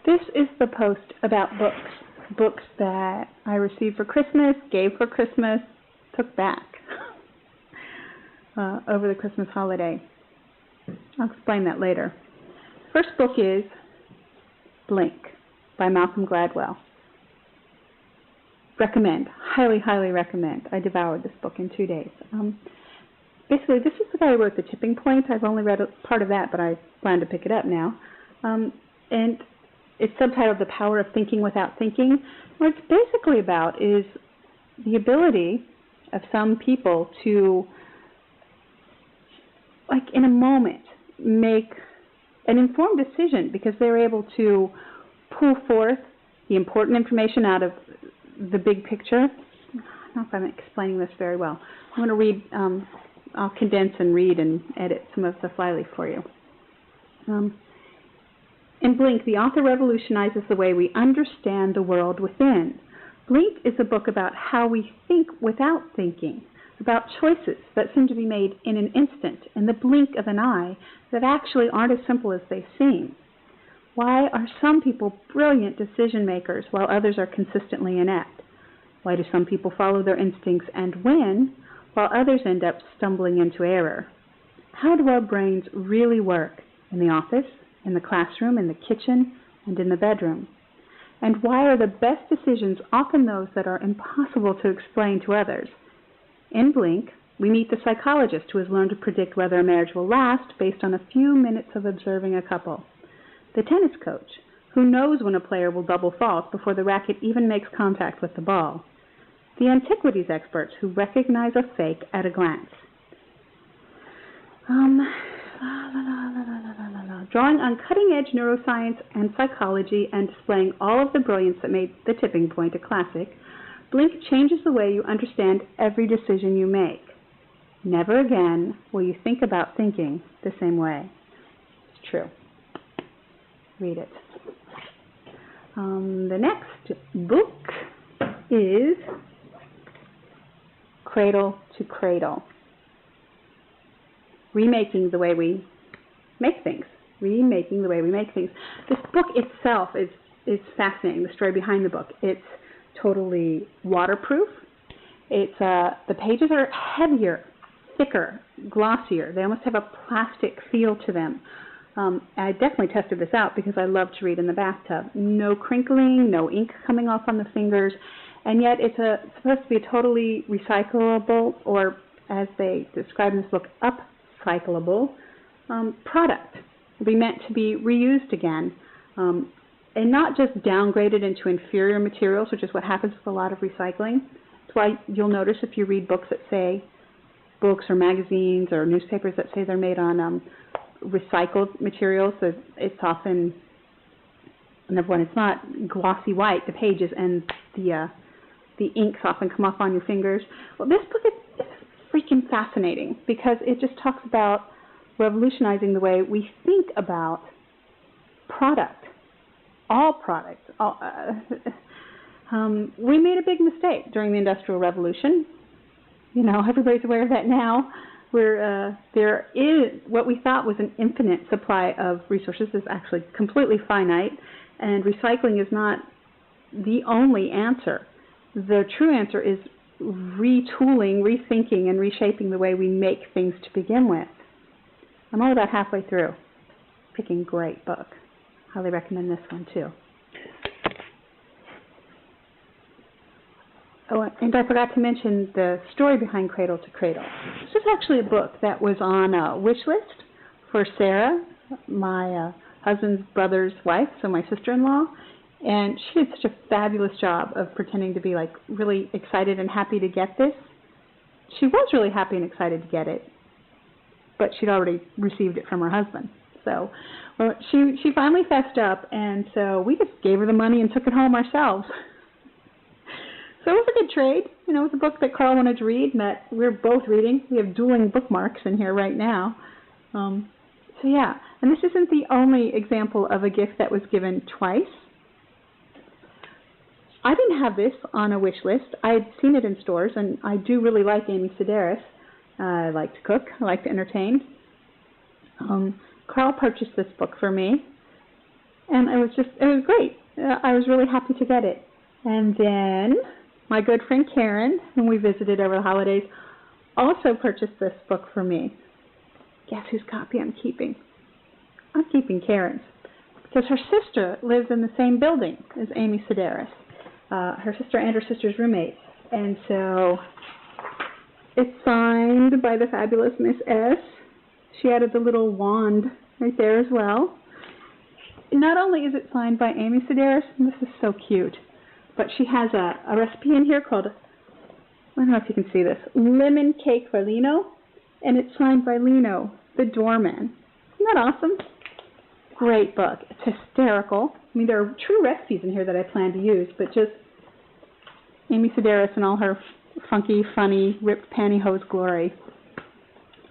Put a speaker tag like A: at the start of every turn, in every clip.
A: This is the post about books that I received for Christmas, gave for Christmas, took back over the Christmas holiday. I'll explain that later. First book is Blink by Malcolm Gladwell. Recommend, highly, highly recommend. I devoured this book in 2 days. Basically, this is the guy who wrote The Tipping Point. I've only read a part of that, but I plan to pick it up now. And it's subtitled The Power of Thinking Without Thinking. What it's basically about is the ability of some people to, like in a moment, make an informed decision because they're able to pull forth the important information out of the big picture. I don't know if I'm explaining this very well. I'm going to read, I'll condense and read and edit some of the flyleaf for you. In Blink, the author revolutionizes the way we understand the world within. Blink is a book about how we think without thinking, about choices that seem to be made in an instant, in the blink of an eye, that actually aren't as simple as they seem. Why are some people brilliant decision makers while others are consistently inept? Why do some people follow their instincts and win, while others end up stumbling into error? How do our brains really work in the office, in the classroom, in the kitchen, and in the bedroom? And why are the best decisions often those that are impossible to explain to others? In Blink, we meet the psychologist who has learned to predict whether a marriage will last based on a few minutes of observing a couple. The tennis coach, who knows when a player will double fault before the racket even makes contact with the ball. The antiquities experts who recognize a fake at a glance. Drawing on cutting-edge neuroscience and psychology and displaying all of the brilliance that made The Tipping Point a classic, Blink changes the way you understand every decision you make. Never again will you think about thinking the same way. It's true. Read it. The next book is Cradle to Cradle. Remaking the way we make things. Remaking the way we make things. This book itself is fascinating, the story behind the book. It's totally waterproof. It's the pages are heavier, thicker, glossier. They almost have a plastic feel to them. I definitely tested this out because I love to read in the bathtub. No crinkling, no ink coming off on the fingers, and yet it's supposed to be a totally recyclable, or as they describe in this book, upcyclable product. It'll be meant to be reused again, and not just downgraded into inferior materials, which is what happens with a lot of recycling. That's why you'll notice if you read books that say, books or magazines or newspapers that say they're made on recycled materials, so it's often, number one, it's not glossy white, the pages, and the inks often come off on your fingers. Well, this book is freaking fascinating because it just talks about revolutionizing the way we think about product, all products. We made a big mistake during the Industrial Revolution. You know, everybody's aware of that now. Where there is what we thought was an infinite supply of resources is actually completely finite, and recycling is not the only answer. The true answer is retooling, rethinking, and reshaping the way we make things to begin with. I'm only about halfway through. Picking a great book. Highly recommend this one too. Oh, and I forgot to mention the story behind Cradle to Cradle. This is actually a book that was on a wish list for Sarah, my husband's brother's wife, so my sister-in-law, and she did such a fabulous job of pretending to be like really excited and happy to get this. She was really happy and excited to get it, but she'd already received it from her husband. So well, she finally fessed up, and so we just gave her the money and took it home ourselves. So it was a good trade. You know, it was a book that Carl wanted to read and that we're both reading. We have dueling bookmarks in here right now. So yeah, and this isn't the only example of a gift that was given twice. I didn't have this on a wish list. I had seen it in stores, and I do really like Amy Sedaris. I like to cook. I like to entertain. Carl purchased this book for me. And it was great. I was really happy to get it. And then my good friend Karen, whom we visited over the holidays, also purchased this book for me. Guess whose copy I'm keeping? I'm keeping Karen's, because her sister lives in the same building as Amy Sedaris, her sister and her sister's roommate. And so it's signed by the fabulous Miss S. She added the little wand right there as well. Not only is it signed by Amy Sedaris, and this is so cute, but she has a recipe in here called, I don't know if you can see this, Lemon Cake for Lino, and it's signed by Lino, the doorman. Isn't that awesome? Great book. It's hysterical. I mean, there are true recipes in here that I plan to use, but just Amy Sedaris and all her funky, funny, ripped pantyhose glory.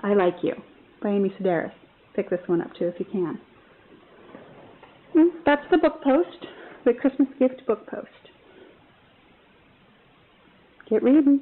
A: I Like You by Amy Sedaris. Pick this one up too if you can. That's the book post, the Christmas gift book post. Get reading.